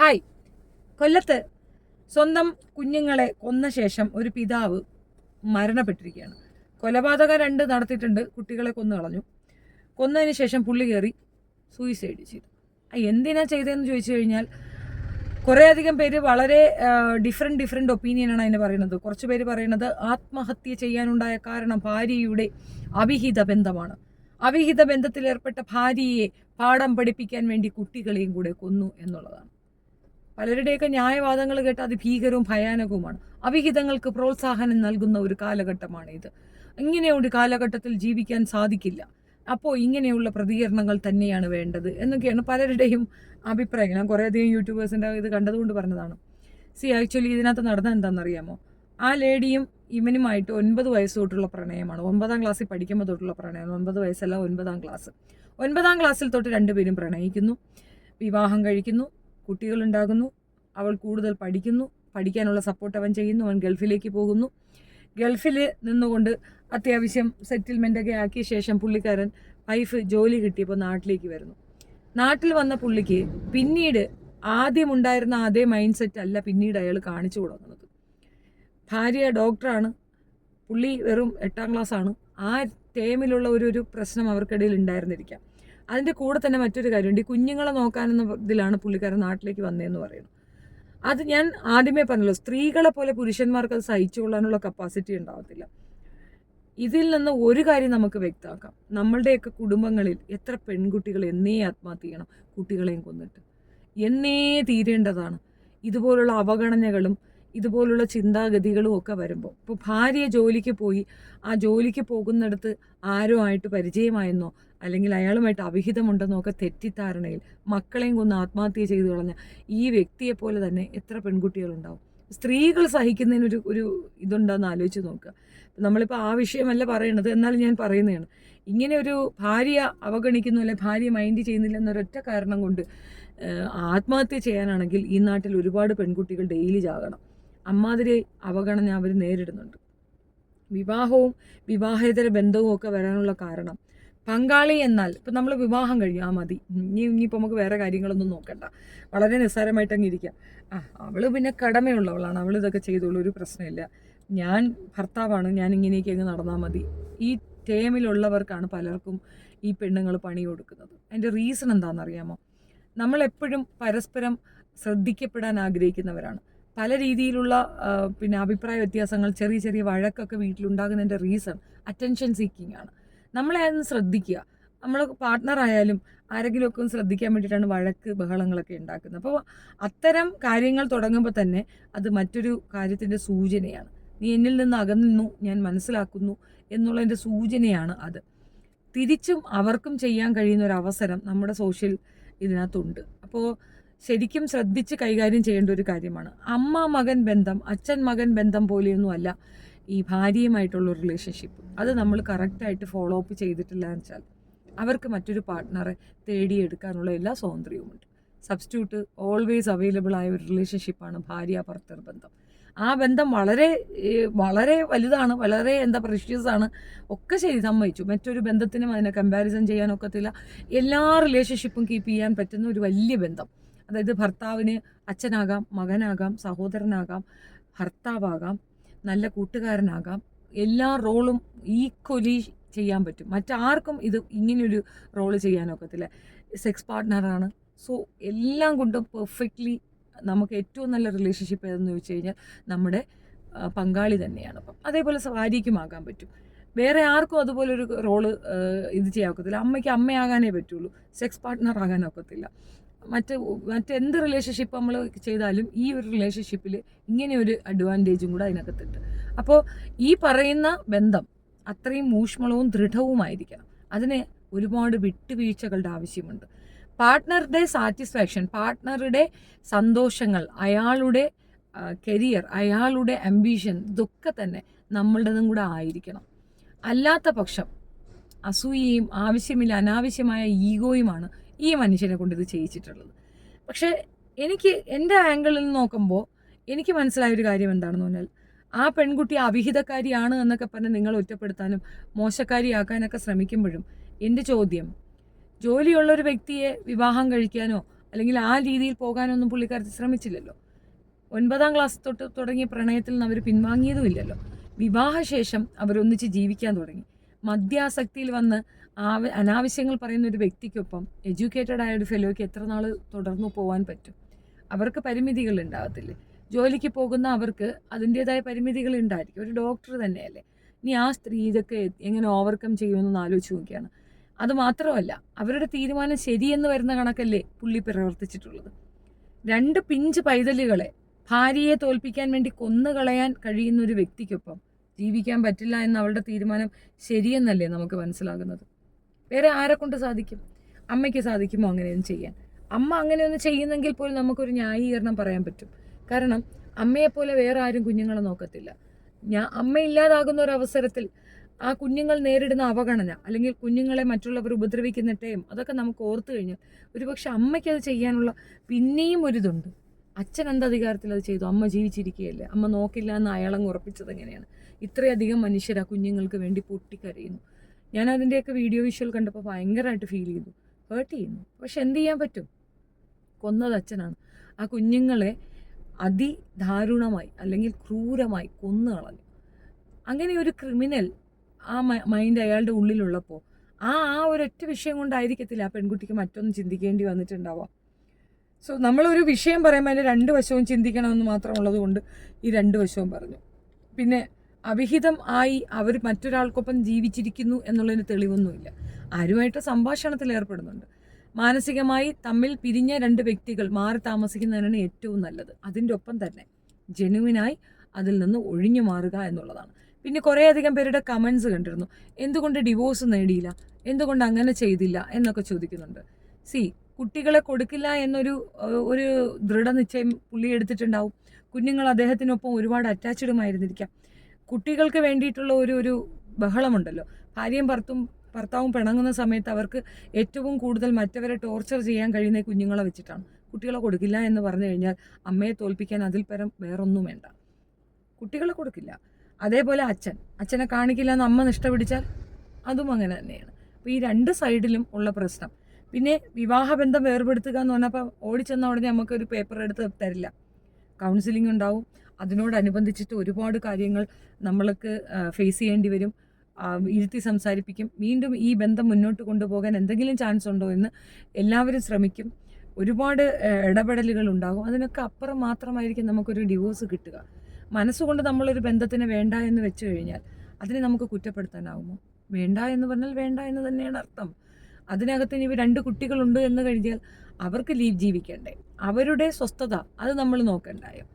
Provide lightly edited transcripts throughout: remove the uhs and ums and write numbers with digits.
Hi. കൊല്ലത്ത് സ്വന്തം കുഞ്ഞുങ്ങളെ കൊന്ന ശേഷം ഒരു പിതാവ് മരണപ്പെട്ടിരിക്കുകയാണ്. കൊലപാതകം 2 നടത്തിയിട്ടുണ്ട്. കുട്ടികളെ കൊന്നു കളഞ്ഞു. കൊന്നതിന് ശേഷം പുള്ളി കയറി സൂയിസൈഡ് ചെയ്തു. എന്തിനാ ചെയ്തതെന്ന് ചോദിച്ചു കഴിഞ്ഞാൽ കുറേയധികം പേര് വളരെ ഡിഫറെൻറ്റ് ഒപ്പീനിയനാണ് അതിന് പറയുന്നത്. കുറച്ച് പേര് പറയുന്നത് ആത്മഹത്യ ചെയ്യാനുണ്ടായ കാരണം ഭാര്യയുടെ അവിഹിത ബന്ധമാണ്. അവിഹിത ബന്ധത്തിൽ ഏർപ്പെട്ട ഭാര്യയെ പാഠം പഠിപ്പിക്കാൻ വേണ്ടി കുട്ടികളെയും കൂടെ കൊന്നു എന്നുള്ളതാണ്. പലരുടെയൊക്കെ ന്യായവാദങ്ങൾ കേട്ട് അതിഭീകരവും ഭയാനകവുമാണ്. അവിഹിതങ്ങൾക്ക് പ്രോത്സാഹനം നൽകുന്ന ഒരു കാലഘട്ടമാണ് ഇത്. ഇങ്ങനെ ഒരു കാലഘട്ടത്തിൽ ജീവിക്കാൻ സാധിക്കില്ല. അപ്പോൾ ഇങ്ങനെയുള്ള പ്രതികരണങ്ങൾ തന്നെയാണ് വേണ്ടത് എന്നൊക്കെയാണ് പലരുടെയും അഭിപ്രായം. ഞാൻ കുറേയധികം യൂട്യൂബേഴ്സിൻ്റെ ഇത് കണ്ടതുകൊണ്ട് പറഞ്ഞതാണ്. ആക്ച്വലി ഇതിനകത്ത് നടന്നത് എന്താണെന്നറിയാമോ? ആ ലേഡിയും ഇവനുമായിട്ട് 9 വയസ്സ് തൊട്ടുള്ള പ്രണയമാണ്. 9ാം ക്ലാസ്സിൽ പഠിക്കുമ്പോൾ തൊട്ടുള്ള പ്രണയം. 9 വയസ്സല്ല, 9ാം ക്ലാസ്. 9ാം ക്ലാസ്സിൽ തൊട്ട് രണ്ടുപേരും പ്രണയിക്കുന്നു, വിവാഹം കഴിക്കുന്നു, കുട്ടികളുണ്ടാകുന്നു. അവൾ കൂടുതൽ പഠിക്കുന്നു, പഠിക്കാനുള്ള സപ്പോർട്ട് അവൻ ചെയ്യുന്നു. അവൻ ഗൾഫിലേക്ക് പോകുന്നു. ഗൾഫിൽ നിന്നുകൊണ്ട് അത്യാവശ്യം സെറ്റിൽമെൻ്റൊക്കെ ആക്കിയ ശേഷം പുള്ളിക്കാരൻ വൈഫ് ജോലി കിട്ടിയപ്പോൾ നാട്ടിലേക്ക് വരുന്നു. നാട്ടിൽ വന്ന പുള്ളിക്ക് പിന്നീട് ആദ്യമുണ്ടായിരുന്ന അതേ മൈൻഡ് സെറ്റ് അല്ല പിന്നീട് അയാൾ കാണിച്ചു കൊടുക്കുന്നത്. ഭാര്യ ഡോക്ടറാണ്, പുള്ളി വെറും 8ാം ക്ലാസ്സാണ്. ആ ടൈമിലുള്ള ഒരു പ്രശ്നം അവർക്കിടയിൽ ഉണ്ടായിരുന്നിരിക്കാം. അതിൻ്റെ കൂടെ തന്നെ മറ്റൊരു കാര്യമുണ്ട്. ഈ കുഞ്ഞുങ്ങളെ നോക്കാനെന്ന ഇതിലാണ് പുള്ളിക്കാരൻ നാട്ടിലേക്ക് വന്നതെന്ന് പറയുന്നു. അത് ഞാൻ ആദ്യമേ പറഞ്ഞല്ലോ, സ്ത്രീകളെ പോലെ പുരുഷന്മാർക്ക് അത് സഹിച്ചു കൊള്ളാനുള്ള കപ്പാസിറ്റി ഉണ്ടാവത്തില്ല. ഇതിൽ നിന്ന് ഒരു കാര്യം നമുക്ക് വ്യക്തമാക്കാം. നമ്മളുടെയൊക്കെ കുടുംബങ്ങളിൽ എത്ര പെൺകുട്ടികൾ എന്നേ ആത്മഹത്യ ചെയ്യണം, കുട്ടികളെയും കൊന്നിട്ട്. എന്നേ തീരേണ്ടതാണ്. ഇതുപോലുള്ള അവഗണനകളും ഇതുപോലുള്ള ചിന്താഗതികളും ഒക്കെ വരുമ്പോൾ, ഇപ്പോൾ ഭാര്യ ജോലിക്ക് പോയി, ആ ജോലിക്ക് പോകുന്നിടത്ത് ആരോ ആയിട്ട് പരിചയമായെന്നോ അല്ലെങ്കിൽ അയാളുമായിട്ട് അവിഹിതമുണ്ടെന്നോ ഒക്കെ തെറ്റിദ്ധാരണയിൽ മക്കളെയും കൊന്ന് ആത്മഹത്യ ചെയ്തു കളഞ്ഞ ഈ വ്യക്തിയെപ്പോലെ തന്നെ എത്ര പെൺകുട്ടികളുണ്ടാവും. സ്ത്രീകൾ സഹിക്കുന്നതിനൊരു ഇതുണ്ടെന്ന് ആലോചിച്ച് നോക്കുക. നമ്മളിപ്പോൾ ആ വിഷയമല്ല പറയണത്, എന്നാലും ഞാൻ പറയുന്നതാണ്. ഇങ്ങനെ ഒരു ഭാര്യ അവഗണിക്കുന്നു അല്ലെങ്കിൽ ഭാര്യ മൈൻഡ് ചെയ്യുന്നില്ല എന്നൊരൊറ്റ കാരണം കൊണ്ട് ആത്മഹത്യ ചെയ്യാനാണെങ്കിൽ ഈ നാട്ടിൽ ഒരുപാട് പെൺകുട്ടികൾ ഡെയിലി ചാകണം. അമ്മാതിരി അവഗണന അവർ നേരിടുന്നുണ്ട്. വിവാഹവും വിവാഹേതര ബന്ധവും ഒക്കെ വരാനുള്ള കാരണം പങ്കാളി എന്നാൽ ഇപ്പം നമ്മൾ വിവാഹം കഴിഞ്ഞു, മതി, ഇനിയിപ്പോൾ നമുക്ക് വേറെ കാര്യങ്ങളൊന്നും നോക്കണ്ട, വളരെ നിസ്സാരമായിട്ട് അങ്ങ് ഇരിക്കാം. അവൾ പിന്നെ കടമയുള്ളവളാണ്, അവൾ ഇതൊക്കെ ചെയ്തോളൂ, ഒരു പ്രശ്നമില്ല, ഞാൻ ഭർത്താവാണ്, ഞാൻ ഇങ്ങനെയൊക്കെ അങ്ങ് നടന്നാൽ മതി. ഈ ടേമിലുള്ളവർക്കാണ് പലർക്കും ഈ പെണ്ണുങ്ങൾ പണി കൊടുക്കുന്നത്. അതിൻ്റെ റീസൺ എന്താണെന്നറിയാമോ? നമ്മളെപ്പോഴും പരസ്പരം ശ്രദ്ധിക്കപ്പെടാൻ ആഗ്രഹിക്കുന്നവരാണ്. പല രീതിയിലുള്ള അഭിപ്രായ വ്യത്യാസങ്ങൾ, ചെറിയ ചെറിയ വഴക്കൊക്കെ വീട്ടിലുണ്ടാകുന്നതിൻ്റെ റീസൺ അറ്റൻഷൻ സീക്കിംഗ് ആണ്. നമ്മളെ അതൊന്ന് ശ്രദ്ധിക്കുക. നമ്മൾ പാർട്ട്ണറായാലും ആരെങ്കിലുമൊക്കെ ഒന്ന് ശ്രദ്ധിക്കാൻ വേണ്ടിയിട്ടാണ് വഴക്ക് ബഹളങ്ങളൊക്കെ ഉണ്ടാക്കുന്നത്. അപ്പോൾ അത്തരം കാര്യങ്ങൾ തുടങ്ങുമ്പോൾ തന്നെ അത് മറ്റൊരു കാര്യത്തിൻ്റെ സൂചനയാണ്. നീ എന്നിൽ നിന്ന് അകന്നു, ഞാൻ മനസ്സിലാക്കുന്നു എന്നുള്ളതിൻ്റെ സൂചനയാണ് അത്. തിരിച്ചും അവർക്കും ചെയ്യാൻ കഴിയുന്ന ഒരു അവസരം നമ്മുടെ സോഷ്യൽ ഇതിനകത്തുണ്ട്. അപ്പോൾ ശരിക്കും ശ്രദ്ധിച്ച് കൈകാര്യം ചെയ്യേണ്ട ഒരു കാര്യമാണ്. അമ്മ മകൻ ബന്ധം, അച്ഛൻ മകൻ ബന്ധം പോലെയൊന്നും അല്ല ഈ ഭാര്യയുമായിട്ടുള്ള റിലേഷൻഷിപ്പ്. അത് നമ്മൾ കറക്റ്റായിട്ട് ഫോളോ അപ്പ് ചെയ്തിട്ടില്ല എന്ന് വെച്ചാൽ അവർക്ക് മറ്റൊരു പാർട്ട്ണറെ തേടിയെടുക്കാനുള്ള എല്ലാ സ്വാതന്ത്ര്യവുമുണ്ട്. സബ്സ്റ്റിറ്റ്യൂട്ട് ഓൾവേസ് അവൈലബിൾ ആയ ഒരു റിലേഷൻഷിപ്പാണ് ഭാര്യ ഭർത്തൃ ബന്ധം. ആ ബന്ധം വളരെ വളരെ വലുതാണ്, വളരെ പ്രഷ്യസ് ആണ്, ഒക്കെ ശരി, സമ്മതിച്ചു. മറ്റൊരു ബന്ധത്തിനും അതിനെ കമ്പാരിസൺ ചെയ്യാനൊക്കത്തില്ല. എല്ലാ റിലേഷൻഷിപ്പും കീപ്പ് ചെയ്യാൻ പറ്റുന്ന ഒരു വലിയ ബന്ധം. അതായത് ഭർത്താവിന് അച്ഛനാകാം, മകനാകാം, സഹോദരനാകാം, ഭർത്താവാകാം, നല്ല കൂട്ടുകാരനാകാം. എല്ലാ റോളും ഈക്വലി ചെയ്യാൻ പറ്റും. മറ്റാർക്കും ഇത് ഇങ്ങനെയൊരു റോള് ചെയ്യാനൊക്കത്തില്ല. സെക്സ് പാർട്ട്ണറാണ്. സോ എല്ലാം കൊണ്ടും പെർഫെക്റ്റ്ലി നമുക്ക് ഏറ്റവും നല്ല റിലേഷൻഷിപ്പ് ഏതെന്ന് ചോദിച്ചു കഴിഞ്ഞാൽ നമ്മുടെ പങ്കാളി തന്നെയാണ്. അപ്പം അതേപോലെ ഭാര്യയ്ക്കും ആകാൻ പറ്റും. വേറെ ആർക്കും അതുപോലൊരു റോള് ഇത് ചെയ്യാൻ ഒക്കത്തില്ല. അമ്മയ്ക്ക് അമ്മയാകാനേ പറ്റുള്ളൂ, സെക്സ് പാർട്ട്ണർ ആകാനൊക്കത്തില്ല. മറ്റെന്ത് റിലേഷൻഷിപ്പ് നമ്മൾ ചെയ്താലും ഈ ഒരു റിലേഷൻഷിപ്പിൽ ഇങ്ങനെ ഒരു അഡ്വാൻറ്റേജും കൂടെ അതിനകത്തുണ്ട്. അപ്പോൾ ഈ പറയുന്ന ബന്ധം അത്രയും ഊഷ്മളവും ദൃഢവുമായിരിക്കണം. അതിന് ഒരുപാട് വിട്ടുവീഴ്ചകളുടെ ആവശ്യമുണ്ട്. പാർട്ട്ണറുടെ സാറ്റിസ്ഫാക്ഷൻ, പാർട്ട്ണറുടെ സന്തോഷങ്ങൾ, അയാളുടെ കരിയർ, അയാളുടെ അംബീഷൻ, ഇതൊക്കെ തന്നെ നമ്മളുടേതും കൂടെ ആയിരിക്കണം. അല്ലാത്ത പക്ഷം അസൂയയും അനാവശ്യമായ ഈഗോയുമാണ് ഈ മനുഷ്യനെ കൊണ്ട് ഇത് ചെയ്യിച്ചിട്ടുള്ളത്. പക്ഷേ എനിക്ക് എൻ്റെ ആംഗിളിൽ നോക്കുമ്പോൾ എനിക്ക് മനസ്സിലായൊരു കാര്യം എന്താണെന്ന് പറഞ്ഞാൽ, ആ പെൺകുട്ടി അവിഹിതക്കാരിയാണ് എന്നൊക്കെ പറഞ്ഞ് നിങ്ങൾ ഒറ്റപ്പെടുത്താനും മോശക്കാരിയാക്കാനൊക്കെ ശ്രമിക്കുമ്പോഴും എൻ്റെ ചോദ്യം, ജോലിയുള്ളൊരു വ്യക്തിയെ വിവാഹം കഴിക്കാനോ അല്ലെങ്കിൽ ആ രീതിയിൽ പോകാനൊന്നും പുള്ളിക്കാരത്തി ശ്രമിച്ചില്ലല്ലോ. 9ാം ക്ലാസ് തൊട്ട് തുടങ്ങിയ പ്രണയത്തിൽ നിന്ന് അവർ പിൻവാങ്ങിയതുമില്ലല്ലോ. വിവാഹശേഷം അവരൊന്നിച്ച് ജീവിക്കാൻ തുടങ്ങി. മദ്യാസക്തിയിൽ വന്ന് അനാവശ്യങ്ങൾ പറയുന്ന ഒരു വ്യക്തിക്കൊപ്പം എഡ്യൂക്കേറ്റഡ് ആയ ഒരു ഫെലോയ്ക്ക് എത്ര നാൾ തുടർന്നു പോകാൻ പറ്റും? അവർക്ക് പരിമിതികൾ ഉണ്ടാകത്തില്ലേ? ജോലിക്ക് പോകുന്ന അവർക്ക് അതിൻ്റേതായ പരിമിതികൾ ഉണ്ടായിരിക്കും. ഒരു ഡോക്ടർ തന്നെയല്ലേ. ഇനി ആ സ്ത്രീ ഇതൊക്കെ എങ്ങനെ ഓവർകം ചെയ്യുമെന്ന് ആലോചിച്ച് നോക്കിയാണ്. അതുമാത്രമല്ല, അവരുടെ തീരുമാനം ശരിയെന്ന് വരുന്ന കണക്കല്ലേ പുള്ളി പ്രവർത്തിച്ചിട്ടുള്ളത്. 2 പിഞ്ച് പൈതലുകളെ ഭാര്യയെ തോൽപ്പിക്കാൻ വേണ്ടി കൊന്നുകളയാൻ കഴിയുന്ന ഒരു വ്യക്തിക്കൊപ്പം ജീവിക്കാൻ പറ്റില്ല എന്ന അവളുടെ തീരുമാനം ശരിയെന്നല്ലേ നമുക്ക് മനസ്സിലാകുന്നത്. വേറെ ആരെ കൊണ്ട് സാധിക്കും? അമ്മയ്ക്ക് സാധിക്കുമോ അങ്ങനെയൊന്നും ചെയ്യാൻ? അമ്മ അങ്ങനെയൊന്നും ചെയ്യുന്നെങ്കിൽ പോലും നമുക്കൊരു ന്യായീകരണം പറയാൻ പറ്റും. കാരണം അമ്മയെപ്പോലെ വേറെ ആരും കുഞ്ഞുങ്ങളെ നോക്കത്തില്ല. അമ്മ ഇല്ലാതാകുന്ന ഒരു അവസരത്തിൽ ആ കുഞ്ഞുങ്ങൾ നേരിടുന്ന അവഗണന, അല്ലെങ്കിൽ കുഞ്ഞുങ്ങളെ മറ്റുള്ളവർ ഉപദ്രവിക്കുന്ന ടൈം, അതൊക്കെ നമുക്ക് ഓർത്തു കഴിഞ്ഞാൽ ഒരുപക്ഷെ അമ്മയ്ക്കത് ചെയ്യാനുള്ള പിന്നെയും ഒരിതുണ്ട്. അച്ഛൻ എന്തധികാരത്തിൽ അത് ചെയ്തു? അമ്മ ജീവിച്ചിരിക്കുകയല്ലേ. അമ്മ നോക്കില്ല എന്ന് അയാളങ്ങ് ഉറപ്പിച്ചത് എങ്ങനെയാണ്? ഇത്രയധികം മനുഷ്യർ ആ കുഞ്ഞുങ്ങൾക്ക് വേണ്ടി പൊട്ടിക്കരയുന്നു. ഞാൻ അതിൻ്റെയൊക്കെ വീഡിയോ വിഷ്വൽ കണ്ടപ്പോൾ ഭയങ്കരമായിട്ട് ഫീൽ ചെയ്തു, ഹേർട്ട് ചെയ്യുന്നു. പക്ഷെ എന്ത് ചെയ്യാൻ പറ്റും? കൊന്നത് അച്ഛനാണ്. ആ കുഞ്ഞുങ്ങളെ അതിദാരുണമായി അല്ലെങ്കിൽ ക്രൂരമായി കൊന്നു കളഞ്ഞു. അങ്ങനെ ഒരു ക്രിമിനൽ ആ മൈൻഡ് അയാളുടെ ഉള്ളിലുള്ളപ്പോൾ ആ ഒരൊറ്റ വിഷയം കൊണ്ടായിരിക്കത്തില്ല ആ പെൺകുട്ടിക്ക് മറ്റൊന്നും ചിന്തിക്കേണ്ടി വന്നിട്ടുണ്ടാവാം. സോ നമ്മളൊരു വിഷയം പറയുമ്പോൾ അതിൻ്റെ 2 വശവും ചിന്തിക്കണമെന്ന് മാത്രമുള്ളത് കൊണ്ട് ഈ 2 വശവും പറഞ്ഞു. പിന്നെ അവിഹിതം ആയി അവർ മറ്റൊരാൾക്കൊപ്പം ജീവിച്ചിരിക്കുന്നു എന്നുള്ളതിന് തെളിവൊന്നുമില്ല. ആരുമായിട്ട് സംഭാഷണത്തിൽ ഏർപ്പെടുന്നുണ്ട്. മാനസികമായി തമ്മിൽ പിരിഞ്ഞ 2 വ്യക്തികൾ മാറി താമസിക്കുന്നതിനാണ് ഏറ്റവും നല്ലത്. അതിൻ്റെ ഒപ്പം തന്നെ ജെനുവിനായി അതിൽ നിന്ന് ഒഴിഞ്ഞു മാറുക എന്നുള്ളതാണ്. പിന്നെ കുറേയധികം പേരുടെ കമൻസ് കണ്ടിരുന്നു, എന്തുകൊണ്ട് ഡിവോഴ്സ് നേടിയില്ല, എന്തുകൊണ്ട് അങ്ങനെ ചെയ്തില്ല എന്നൊക്കെ ചോദിക്കുന്നുണ്ട്. കുട്ടികളെ കൊടുക്കില്ല എന്നൊരു ദൃഢനിശ്ചയം പുള്ളി എടുത്തിട്ടുണ്ടാവും. കുഞ്ഞുങ്ങൾ അദ്ദേഹത്തിനൊപ്പം ഒരുപാട് അറ്റാച്ച്ഡുമായിരുന്നിരിക്കാം. കുട്ടികൾക്ക് വേണ്ടിയിട്ടുള്ള ഒരു ബഹളമുണ്ടല്ലോ. ഭാര്യയും ഭർത്താവും പിണങ്ങുന്ന സമയത്ത് അവർക്ക് ഏറ്റവും കൂടുതൽ മറ്റവരെ ടോർച്ചർ ചെയ്യാൻ കഴിയുന്ന കുഞ്ഞുങ്ങളെ വെച്ചിട്ടാണ്. കുട്ടികളെ കൊടുക്കില്ല എന്ന് പറഞ്ഞു കഴിഞ്ഞാൽ അമ്മയെ തോൽപ്പിക്കാൻ അതിൽ പരം വേറൊന്നും വേണ്ട. കുട്ടികളെ കൊടുക്കില്ല. അതേപോലെ അച്ഛനെ കാണിക്കില്ല എന്ന് അമ്മ നിഷ്ഠ പിടിച്ചാൽ അതും അങ്ങനെ തന്നെയാണ്. അപ്പോൾ ഈ 2 സൈഡിലും ഉള്ള പ്രശ്നം. പിന്നെ വിവാഹബന്ധം വേർപെടുത്തുക എന്ന് പറഞ്ഞപ്പോൾ ഓടിച്ചെന്ന ഉടനെ നമുക്കൊരു പേപ്പർ എടുത്ത് തരില്ല. കൗൺസിലിംഗ് ഉണ്ടാവും. അതിനോടനുബന്ധിച്ചിട്ട് ഒരുപാട് കാര്യങ്ങൾ നമ്മൾക്ക് ഫേസ് ചെയ്യേണ്ടി വരും. ഇരുത്തി സംസാരിപ്പിക്കും. വീണ്ടും ഈ ബന്ധം മുന്നോട്ട് കൊണ്ടുപോകാൻ എന്തെങ്കിലും ചാൻസ് ഉണ്ടോ എന്ന് എല്ലാവരും ശ്രമിക്കും. ഒരുപാട് ഇടപെടലുകൾ ഉണ്ടാകും. അതിനൊക്കെ അപ്പുറം മാത്രമായിരിക്കും നമുക്കൊരു ഡിവോഴ്സ് കിട്ടുക. മനസ്സുകൊണ്ട് നമ്മളൊരു ബന്ധത്തിന് വേണ്ട എന്ന് വെച്ച് കഴിഞ്ഞാൽ അതിനെ നമുക്ക് കുറ്റപ്പെടുത്താനാവുമോ? വേണ്ട എന്ന് പറഞ്ഞാൽ വേണ്ട എന്ന് തന്നെയാണ് അർത്ഥം. അതിനകത്ത് ഇനി 2 കുട്ടികളുണ്ട് എന്ന് കഴിഞ്ഞാൽ അവർക്ക് ജീവിക്കണ്ടേ? അവരുടെ സ്വസ്ഥത അത് നമ്മൾ നോക്കണ്ടായോ?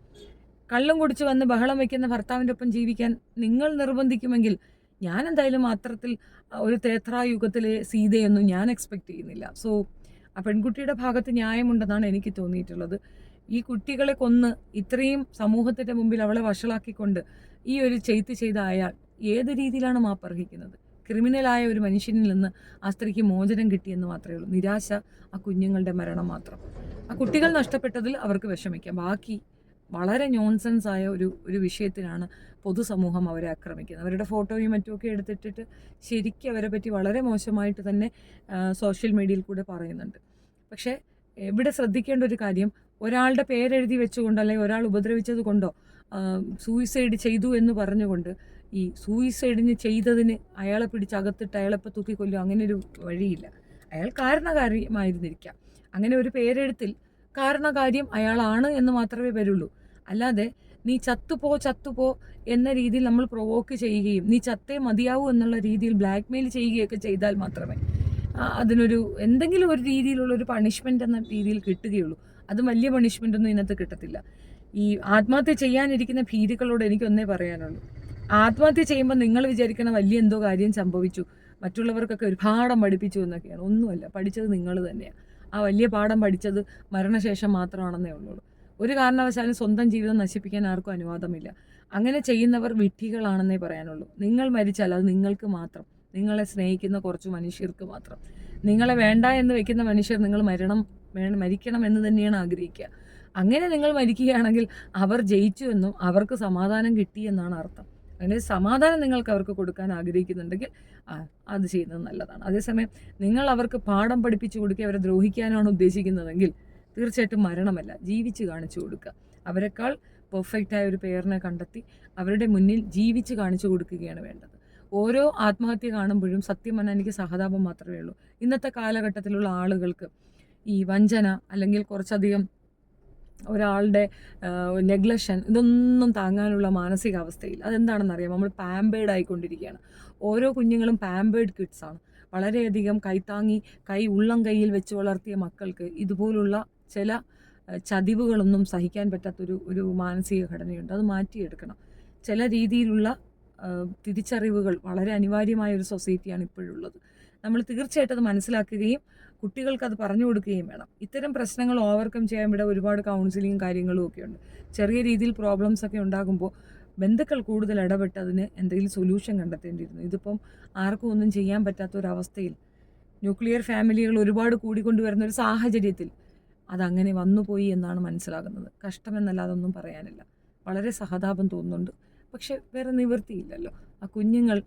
കള്ളും കുടിച്ച് വന്ന് ബഹളം വയ്ക്കുന്ന ഭർത്താവിൻ്റെ ഒപ്പം ജീവിക്കാൻ നിങ്ങൾ നിർബന്ധിക്കുമെങ്കിൽ ഞാൻ എന്തായാലും അത്തരത്തിൽ ഒരു തേത്രായുഗത്തിലെ സീതയൊന്നും ഞാൻ എക്സ്പെക്റ്റ് ചെയ്യുന്നില്ല. സോ ആ പെൺകുട്ടിയുടെ ഭാഗത്ത് ന്യായമുണ്ടെന്നാണ് എനിക്ക് തോന്നിയിട്ടുള്ളത്. ഈ കുട്ടികളെ കൊന്ന് ഇത്രയും സമൂഹത്തിൻ്റെ മുമ്പിൽ അവളെ വഷളാക്കിക്കൊണ്ട് ഈ ഒരു ചെയ്ത അയാൾ ഏത് രീതിയിലാണ് മാപ്പർഹിക്കുന്നത്? ക്രിമിനലായ ഒരു മനുഷ്യനിൽ നിന്ന് ആ സ്ത്രീക്ക് മോചനം കിട്ടിയെന്ന് മാത്രമേ ഉള്ളൂ. നിരാശ ആ കുഞ്ഞുങ്ങളുടെ മരണം മാത്രം. ആ കുട്ടികൾ നഷ്ടപ്പെട്ടതിൽ അവർക്ക് വിഷമിക്കാം. ബാക്കി വളരെ നോൺസെൻസ് ആയ ഒരു വിഷയത്തിനാണ് പൊതുസമൂഹം അവരെ ആക്രമിക്കുന്നത്. അവരുടെ ഫോട്ടോയും മറ്റുമൊക്കെ എടുത്തിട്ടിട്ട് ശരിക്കും അവരെ പറ്റി വളരെ മോശമായിട്ട് തന്നെ സോഷ്യൽ മീഡിയയിൽ കൂടെ പറയുന്നുണ്ട്. പക്ഷേ ഇവിടെ ശ്രദ്ധിക്കേണ്ട ഒരു കാര്യം, ഒരാളുടെ പേരെഴുതി വെച്ചുകൊണ്ട് അല്ലെങ്കിൽ ഒരാൾ ഉപദ്രവിച്ചത് കൊണ്ടോ സൂയിസൈഡ് ചെയ്തു എന്ന് പറഞ്ഞുകൊണ്ട് ഈ സൂയിസൈഡിന് ചെയ്തതിന് അയാളെ പിടിച്ചകത്തിട്ട് അയാളെപ്പോൾ തൂക്കിക്കൊല്ലും, അങ്ങനെ ഒരു വഴിയില്ല. അയാൾ കാരണകാര്യമായിരുന്നിരിക്കാം. അങ്ങനെ ഒരു പേരെഴുത്തിൽ കാരണകാര്യം അയാളാണ് എന്ന് മാത്രമേ വരുള്ളൂ. അല്ലാതെ നീ ചത്തുപോ എന്ന രീതിയിൽ നമ്മൾ പ്രൊവോക്ക് ചെയ്യുകയും നീ ചത്തേ മതിയാവൂ എന്നുള്ള രീതിയിൽ ബ്ലാക്ക് മെയിൽ ചെയ്യുകയൊക്കെ ചെയ്താൽ മാത്രമേ അതിനൊരു എന്തെങ്കിലും ഒരു രീതിയിലുള്ള ഒരു പണിഷ്മെൻ്റ് എന്ന രീതിയിൽ കിട്ടുകയുള്ളൂ. അതും വലിയ പണിഷ്മെൻ്റൊന്നും ഇതിനകത്ത് കിട്ടത്തില്ല. ഈ ആത്മഹത്യ ചെയ്യാനിരിക്കുന്ന ഭീരുക്കളോട് എനിക്കൊന്നേ പറയാനുള്ളൂ, ആത്മഹത്യ ചെയ്യുമ്പോൾ നിങ്ങൾ വിചാരിക്കണ വലിയ എന്തോ കാര്യം സംഭവിച്ചു, മറ്റുള്ളവർക്കൊക്കെ ഒരു പാഠം പഠിപ്പിച്ചു എന്നൊക്കെയാണ്. ഒന്നുമല്ല, പഠിച്ചത് നിങ്ങൾ തന്നെയാണ്. ആ വലിയ പാഠം പഠിച്ചത് മരണശേഷം മാത്രമാണെന്നേ ഉള്ളൂ. ഒരു കാരണവശാലും സ്വന്തം ജീവിതം നശിപ്പിക്കാൻ ആർക്കും അനുവാദമില്ല. അങ്ങനെ ചെയ്യുന്നവർ വിഡ്ഢികളാണെന്നേ പറയാനുള്ളൂ. നിങ്ങൾ മരിച്ചാൽ അത് നിങ്ങൾക്ക് മാത്രം, നിങ്ങളെ സ്നേഹിക്കുന്ന കുറച്ച് മനുഷ്യർക്ക് മാത്രം. നിങ്ങളെ വേണ്ട എന്ന് വെക്കുന്ന മനുഷ്യർ നിങ്ങൾ മരിക്കണം എന്ന് തന്നെയാണ് ആഗ്രഹിക്കുക. അങ്ങനെ നിങ്ങൾ മരിക്കുകയാണെങ്കിൽ അവർ ജയിച്ചു എന്നും അവർക്ക് സമാധാനം കിട്ടിയെന്നാണ് അർത്ഥം. അങ്ങനെ സമാധാനം നിങ്ങൾക്ക് അവർക്ക് കൊടുക്കാൻ ആഗ്രഹിക്കുന്നുണ്ടെങ്കിൽ അത് ചെയ്യുന്നത് നല്ലതാണ്. അതേസമയം നിങ്ങൾ അവർക്ക് പാഠം പഠിപ്പിച്ചു കൊടുക്കുക അവരെ ദ്രോഹിക്കാനാണ് ഉദ്ദേശിക്കുന്നതെങ്കിൽ തീർച്ചയായിട്ടും മരണമല്ല, ജീവിച്ച് കാണിച്ചു കൊടുക്കുക. അവരെക്കാൾ പെർഫെക്റ്റായ ഒരു പേരിനെ കണ്ടെത്തി അവരുടെ മുന്നിൽ ജീവിച്ച് കാണിച്ചു കൊടുക്കുകയാണ് വേണ്ടത്. ഓരോ ആത്മഹത്യ കാണുമ്പോഴും സത്യം പറഞ്ഞാൽ എനിക്ക് സഹതാപം മാത്രമേ ഉള്ളൂ. ഇന്നത്തെ കാലഘട്ടത്തിലുള്ള ആളുകൾക്ക് ഈ വഞ്ചന അല്ലെങ്കിൽ കുറച്ചധികം ഒരാളുടെ നെഗ്ലക്ഷൻ ഇതൊന്നും താങ്ങാനുള്ള മാനസികാവസ്ഥയിൽ അതെന്താണെന്നറിയാം, നമ്മൾ പാമ്പേർഡ് ആയിക്കൊണ്ടിരിക്കുകയാണ്. ഓരോ കുഞ്ഞുങ്ങളും പാമ്പേർഡ് കിഡ്സാണ്. വളരെയധികം കൈത്താങ്ങി ഉള്ളം കൈയിൽ വെച്ച് വളർത്തിയ മക്കൾക്ക് ഇതുപോലുള്ള ചില ചതിവുകളൊന്നും സഹിക്കാൻ പറ്റാത്തൊരു മാനസിക ഘടനയുണ്ട്. അത് മാറ്റിയെടുക്കണം. ചില രീതിയിലുള്ള തിരിച്ചറിവുകൾ വളരെ അനിവാര്യമായ ഒരു സൊസൈറ്റിയാണ് ഇപ്പോഴുള്ളത്. നമ്മൾ തീർച്ചയായിട്ടും അത് മനസ്സിലാക്കുകയും കുട്ടികൾക്ക് അത് പറഞ്ഞു കൊടുക്കുകയും വേണം. ഇത്തരം പ്രശ്നങ്ങൾ ഓവർകം ചെയ്യാൻ ഇവിടെ ഒരുപാട് കൗൺസിലിങ്ങും കാര്യങ്ങളും ഒക്കെ ഉണ്ട്. ചെറിയ രീതിയിൽ പ്രോബ്ലംസ് ഒക്കെ ഉണ്ടാകുമ്പോൾ ബന്ധുക്കൾ കൂടുതൽ ഇടപെട്ട് അതിന് എന്തെങ്കിലും സൊല്യൂഷൻ കണ്ടെത്തേണ്ടിയിരുന്നു. ഇതിപ്പം ആർക്കും ഒന്നും ചെയ്യാൻ പറ്റാത്തൊരവസ്ഥയിൽ ന്യൂക്ലിയർ ഫാമിലികൾ ഒരുപാട് കൂടിക്കൊണ്ടുവരുന്ന ഒരു സാഹചര്യത്തിൽ അതങ്ങനെ വന്നുപോയി എന്നാണ് മനസ്സിലാകുന്നത്. കഷ്ടമെന്നല്ലാതെ ഒന്നും പറയാനില്ല. വളരെ സഹതാപം തോന്നുന്നുണ്ട്. പക്ഷെ വേറെ നിവൃത്തിയില്ലല്ലോ. ആ കുഞ്ഞുങ്ങൾ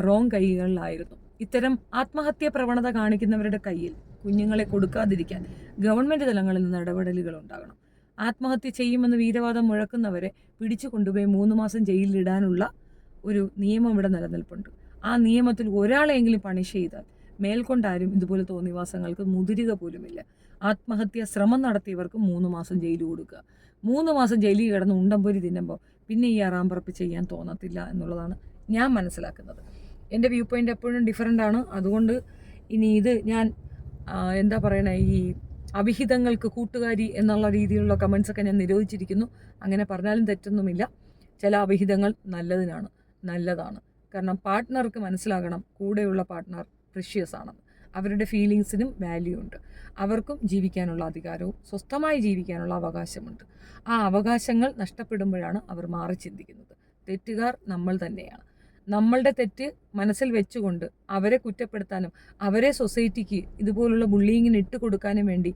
റോങ് കൈകളിലായിരുന്നു. ഇത്തരം ആത്മഹത്യ പ്രവണത കാണിക്കുന്നവരുടെ കയ്യിൽ കുഞ്ഞുങ്ങളെ കൊടുക്കാതിരിക്കാൻ ഗവൺമെൻറ് തലങ്ങളിൽ നിന്ന് ഇടപെടലുകൾ ഉണ്ടാകണം. ആത്മഹത്യ ചെയ്യുമെന്ന് വീരവാദം മുഴക്കുന്നവരെ പിടിച്ചു കൊണ്ടുപോയി 3 മാസം ജയിലിലിടാനുള്ള ഒരു നിയമം ഇവിടെ നിലനിൽപ്പുണ്ട്. ആ നിയമത്തിൽ ഒരാളെയെങ്കിലും പണിഷ് ചെയ്താൽ മേൽക്കൊണ്ടാരും ഇതുപോലെ തോന്നിവാസങ്ങൾക്ക് മുതിരുക പോലുമില്ല. ആത്മഹത്യ ശ്രമം നടത്തിയവർക്ക് 3 മാസം ജയിൽ കൊടുക്കുക. 3 മാസം ജയിലിൽ കിടന്ന് ഉണ്ടംപൊരി തിന്നുമ്പോൾ പിന്നെ ഈ അറാമ്പറപ്പ് ചെയ്യാൻ തോന്നത്തില്ല എന്നുള്ളതാണ് ഞാൻ മനസ്സിലാക്കുന്നത്. എൻ്റെ വ്യൂ പോയിൻ്റ് എപ്പോഴും ഡിഫറൻ്റ് ആണ്. അതുകൊണ്ട് ഇനി ഇത് ഞാൻ എന്താ പറയണേ, ഈ അവിഹിതങ്ങൾക്ക് കൂട്ടുകാരി എന്നുള്ള രീതിയിലുള്ള കമൻസൊക്കെ ഞാൻ നിരോധിച്ചിരിക്കുന്നു. അങ്ങനെ പറഞ്ഞാലും തെറ്റൊന്നുമില്ല. ചില അവിഹിതങ്ങൾ നല്ലതാണ്. കാരണം പാർട്ട്ണർക്ക് മനസ്സിലാകണം കൂടെയുള്ള പാർട്ട്ണർ പ്രിഷ്യസ് ആണെന്ന്. അവരുടെ ഫീലിങ്സിനും വാല്യൂ ഉണ്ട്. അവർക്കും ജീവിക്കാനുള്ള അധികാരവും സ്വസ്ഥമായി ജീവിക്കാനുള്ള അവകാശമുണ്ട്. ആ അവകാശങ്ങൾ നഷ്ടപ്പെടുമ്പോഴാണ് അവർ മാറി ചിന്തിക്കുന്നത്. തെറ്റുകാർ നമ്മൾ തന്നെയാണ്. നമ്മളുടെ തെറ്റ് മനസ്സിൽ വെച്ചുകൊണ്ട് അവരെ കുറ്റപ്പെടുത്താനും അവരെ സൊസൈറ്റിക്ക് ഇതുപോലുള്ള ബുള്ളിങ്ങിന് ഇട്ട് കൊടുക്കാനും വേണ്ടി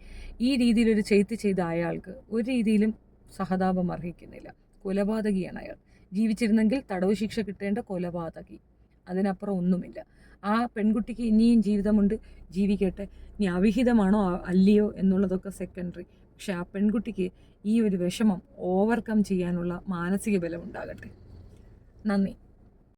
ഈ രീതിയിലൊരു ചെയ്ത അയാൾക്ക് ഒരു രീതിയിലും സഹതാപം അർഹിക്കുന്നില്ല. കൊലപാതകിയാണ് അയാൾ. ജീവിച്ചിരുന്നെങ്കിൽ തടവ് ശിക്ഷ കിട്ടേണ്ട കൊലപാതകി. അതിനപ്പുറം ഒന്നുമില്ല. ആ പെൺകുട്ടിക്ക് ഇനിയും ജീവിതമുണ്ട്, ജീവിക്കട്ടെ. ഇനി അവിഹിതമാണോ അല്ലയോ എന്നുള്ളതൊക്കെ സെക്കൻഡറി. പക്ഷെ ആ പെൺകുട്ടിക്ക് ഈ ഒരു വിഷമം ഓവർകം ചെയ്യാനുള്ള മാനസിക ബലം ഉണ്ടാകട്ടെ. നന്ദി.